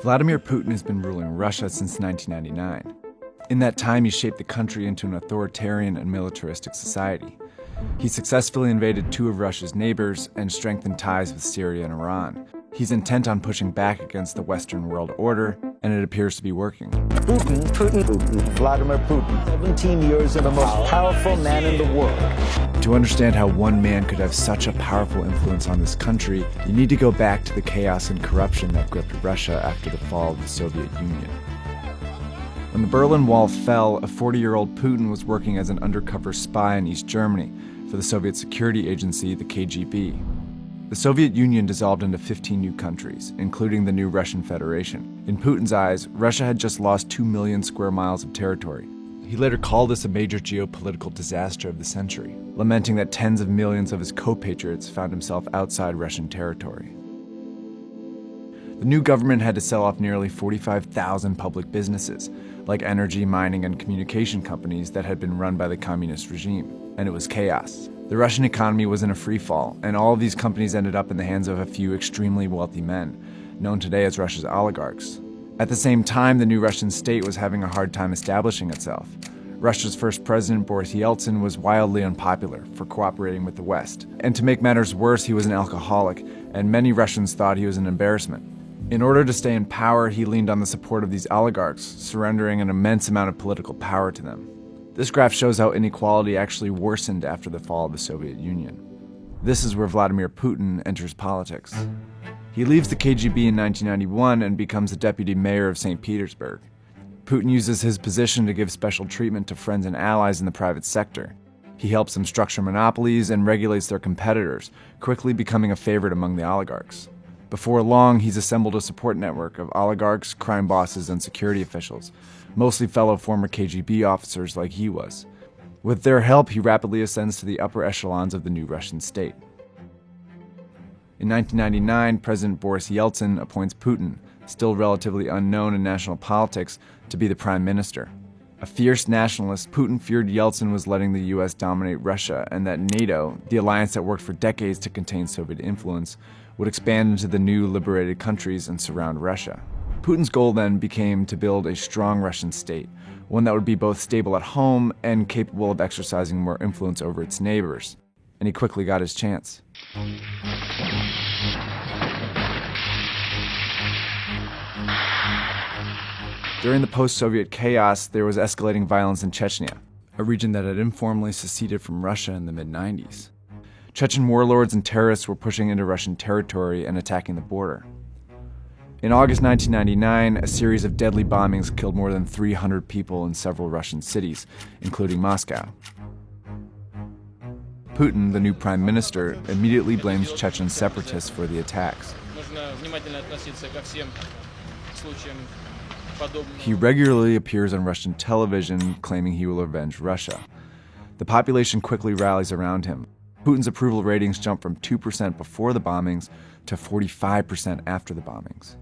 Vladimir Putin has been ruling Russia since 1999. In that time, he shaped the country into an authoritarian and militaristic society. He successfully invaded two of Russia's neighbors and strengthened ties with Syria and Iran. He's intent on pushing back against the Western world order, and it appears to be working. Putin, Vladimir Putin, 17 years and the most powerful man in the world. To understand how one man could have such a powerful influence on this country, you need to go back to the chaos and corruption that gripped Russia after the fall of the Soviet Union. When the Berlin Wall fell, a 40-year-old Putin was working as an undercover spy in East Germany for the Soviet security agency, the KGB. The Soviet Union dissolved into 15 new countries, including the new Russian Federation. In Putin's eyes, Russia had just lost 2 million square miles of territory. He later called this a major geopolitical disaster of the century, lamenting that tens of millions of his compatriots found himself outside Russian territory. The new government had to sell off nearly 45,000 public businesses, like energy, mining, and communication companies that had been run by the communist regime, and it was chaos. The Russian economy was in a free fall, and all of these companies ended up in the hands of a few extremely wealthy men, known today as Russia's oligarchs. At the same time, the new Russian state was having a hard time establishing itself. Russia's first president, Boris Yeltsin, was wildly unpopular for cooperating with the West. And to make matters worse, he was an alcoholic, and many Russians thought he was an embarrassment. In order to stay in power, he leaned on the support of these oligarchs, surrendering an immense amount of political power to them. This graph shows how inequality actually worsened after the fall of the Soviet Union. This is where Vladimir Putin enters politics. He leaves the KGB in 1991 and becomes the deputy mayor of St. Petersburg. Putin uses his position to give special treatment to friends and allies in the private sector. He helps them structure monopolies and regulates their competitors, quickly becoming a favorite among the oligarchs. Before long, he's assembled a support network of oligarchs, crime bosses, and security officials, mostly fellow former KGB officers like he was. With their help, he rapidly ascends to the upper echelons of the new Russian state. In 1999, President Boris Yeltsin appoints Putin, still relatively unknown in national politics, to be the prime minister. A fierce nationalist, Putin feared Yeltsin was letting the US dominate Russia and that NATO, the alliance that worked for decades to contain Soviet influence, would expand into the new liberated countries and surround Russia. Putin's goal then became to build a strong Russian state, one that would be both stable at home and capable of exercising more influence over its neighbors. And he quickly got his chance. During the post-Soviet chaos, there was escalating violence in Chechnya, a region that had informally seceded from Russia in the mid-90s. Chechen warlords and terrorists were pushing into Russian territory and attacking the border. In August 1999, a series of deadly bombings killed more than 300 people in several Russian cities, including Moscow. Putin, the new prime minister, immediately blames Chechen separatists for the attacks. He regularly appears on Russian television, claiming he will avenge Russia. The population quickly rallies around him. Putin's approval ratings jump from 2% before the bombings to 45% after the bombings.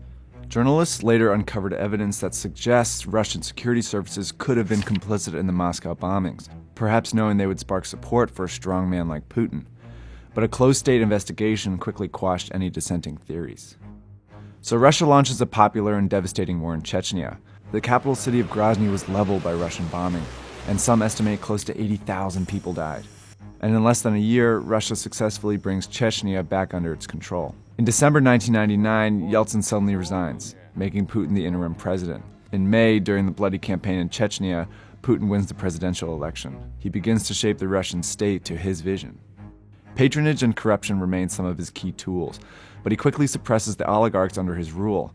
Journalists later uncovered evidence that suggests Russian security services could have been complicit in the Moscow bombings, perhaps knowing they would spark support for a strong man like Putin. But a closed-state investigation quickly quashed any dissenting theories. So Russia launches a popular and devastating war in Chechnya. The capital city of Grozny was leveled by Russian bombing, and some estimate close to 80,000 people died. And in less than a year, Russia successfully brings Chechnya back under its control. In December 1999, Yeltsin suddenly resigns, making Putin the interim president. In May, during the bloody campaign in Chechnya, Putin wins the presidential election. He begins to shape the Russian state to his vision. Patronage and corruption remain some of his key tools, but he quickly suppresses the oligarchs under his rule.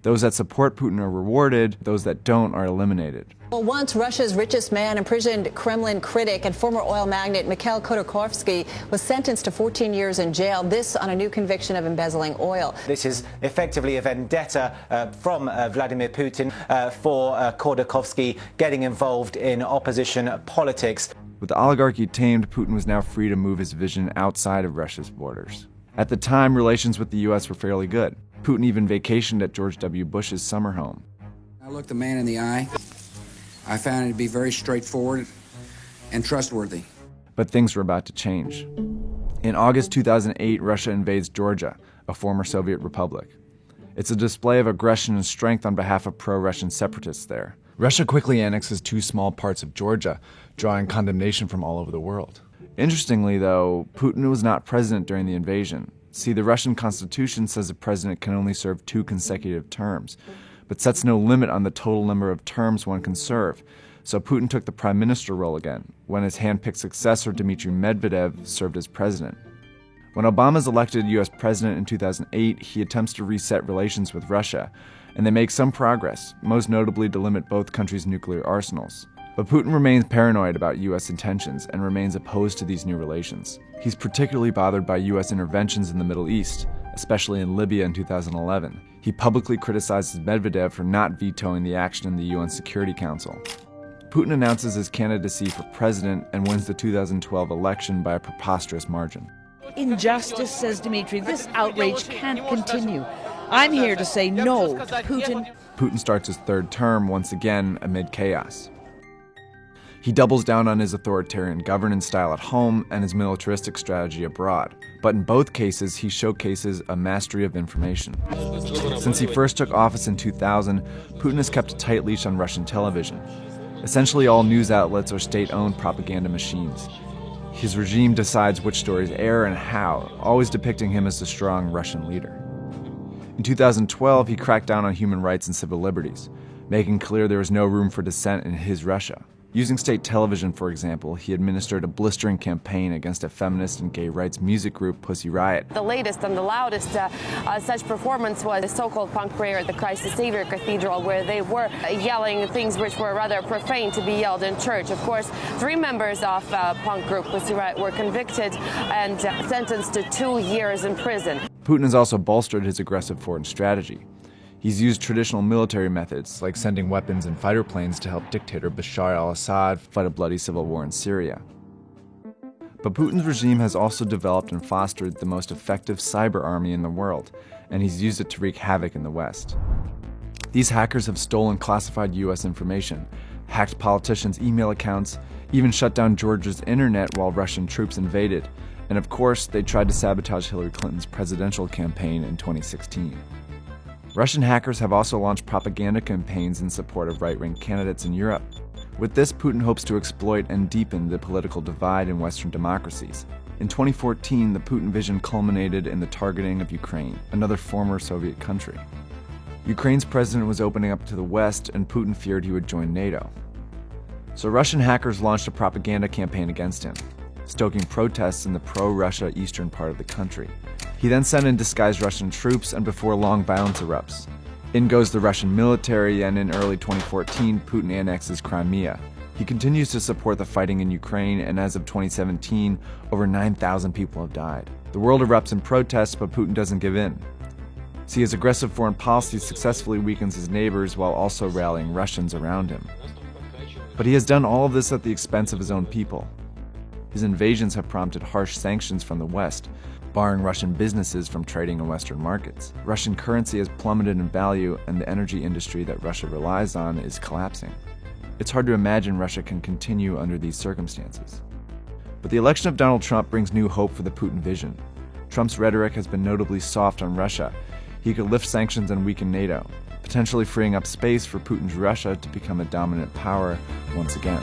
Those that support Putin are rewarded, those that don't are eliminated. Well, once Russia's richest man, imprisoned Kremlin critic and former oil magnate Mikhail Khodorkovsky was sentenced to 14 years in jail, this on a new conviction of embezzling oil. This is effectively a vendetta from Vladimir Putin for Khodorkovsky getting involved in opposition politics. With the oligarchy tamed, Putin was now free to move his vision outside of Russia's borders. At the time, relations with the US were fairly good. Putin even vacationed at George W. Bush's summer home. I looked the man in the eye. I found it to be very straightforward and trustworthy. But things were about to change. In August 2008, Russia invades Georgia, a former Soviet republic. It's a display of aggression and strength on behalf of pro-Russian separatists there. Russia quickly annexes 2 small parts of Georgia, drawing condemnation from all over the world. Interestingly, though, Putin was not president during the invasion. See, the Russian constitution says a president can only serve 2 consecutive terms, but sets no limit on the total number of terms one can serve. So Putin took the prime minister role again, when his hand-picked successor Dmitry Medvedev served as president. When Obama is elected U.S. president in 2008, he attempts to reset relations with Russia, and they make some progress, most notably to limit both countries' nuclear arsenals. But Putin remains paranoid about U.S. intentions and remains opposed to these new relations. He's particularly bothered by U.S. interventions in the Middle East, especially in Libya in 2011. He publicly criticizes Medvedev for not vetoing the action in the UN Security Council. Putin announces his candidacy for president and wins the 2012 election by a preposterous margin. Injustice, says Dmitry. This outrage can't continue. I'm here to say no to Putin. Putin starts his 3rd term once again amid chaos. He doubles down on his authoritarian governance style at home and his militaristic strategy abroad. But in both cases, he showcases a mastery of information. Since he first took office in 2000, Putin has kept a tight leash on Russian television. Essentially all news outlets are state-owned propaganda machines. His regime decides which stories air and how, always depicting him as the strong Russian leader. In 2012, he cracked down on human rights and civil liberties, making clear there was no room for dissent in his Russia. Using state television, for example, he administered a blistering campaign against a feminist and gay rights music group, Pussy Riot. The latest and the loudest such performance was the so-called punk prayer at the Christ the Savior Cathedral, where they were yelling things which were rather profane to be yelled in church. Of course, 3 members of punk group Pussy Riot were convicted and sentenced to 2 years in prison. Putin has also bolstered his aggressive foreign strategy. He's used traditional military methods, like sending weapons and fighter planes to help dictator Bashar al-Assad fight a bloody civil war in Syria. But Putin's regime has also developed and fostered the most effective cyber army in the world, and he's used it to wreak havoc in the West. These hackers have stolen classified US information, hacked politicians' email accounts, even shut down Georgia's internet while Russian troops invaded, and of course, they tried to sabotage Hillary Clinton's presidential campaign in 2016. Russian hackers have also launched propaganda campaigns in support of right-wing candidates in Europe. With this, Putin hopes to exploit and deepen the political divide in Western democracies. In 2014, the Putin vision culminated in the targeting of Ukraine, another former Soviet country. Ukraine's president was opening up to the West, and Putin feared he would join NATO. So Russian hackers launched a propaganda campaign against him, stoking protests in the pro-Russia eastern part of the country. He then sent in disguised Russian troops, and before long, violence erupts. In goes the Russian military, and in early 2014, Putin annexes Crimea. He continues to support the fighting in Ukraine, and as of 2017, over 9,000 people have died. The world erupts in protests, but Putin doesn't give in. See, his aggressive foreign policy successfully weakens his neighbors while also rallying Russians around him. But he has done all of this at the expense of his own people. His invasions have prompted harsh sanctions from the West, barring Russian businesses from trading in Western markets. Russian currency has plummeted in value, and the energy industry that Russia relies on is collapsing. It's hard to imagine Russia can continue under these circumstances. But the election of Donald Trump brings new hope for the Putin vision. Trump's rhetoric has been notably soft on Russia. He could lift sanctions and weaken NATO, potentially freeing up space for Putin's Russia to become a dominant power once again.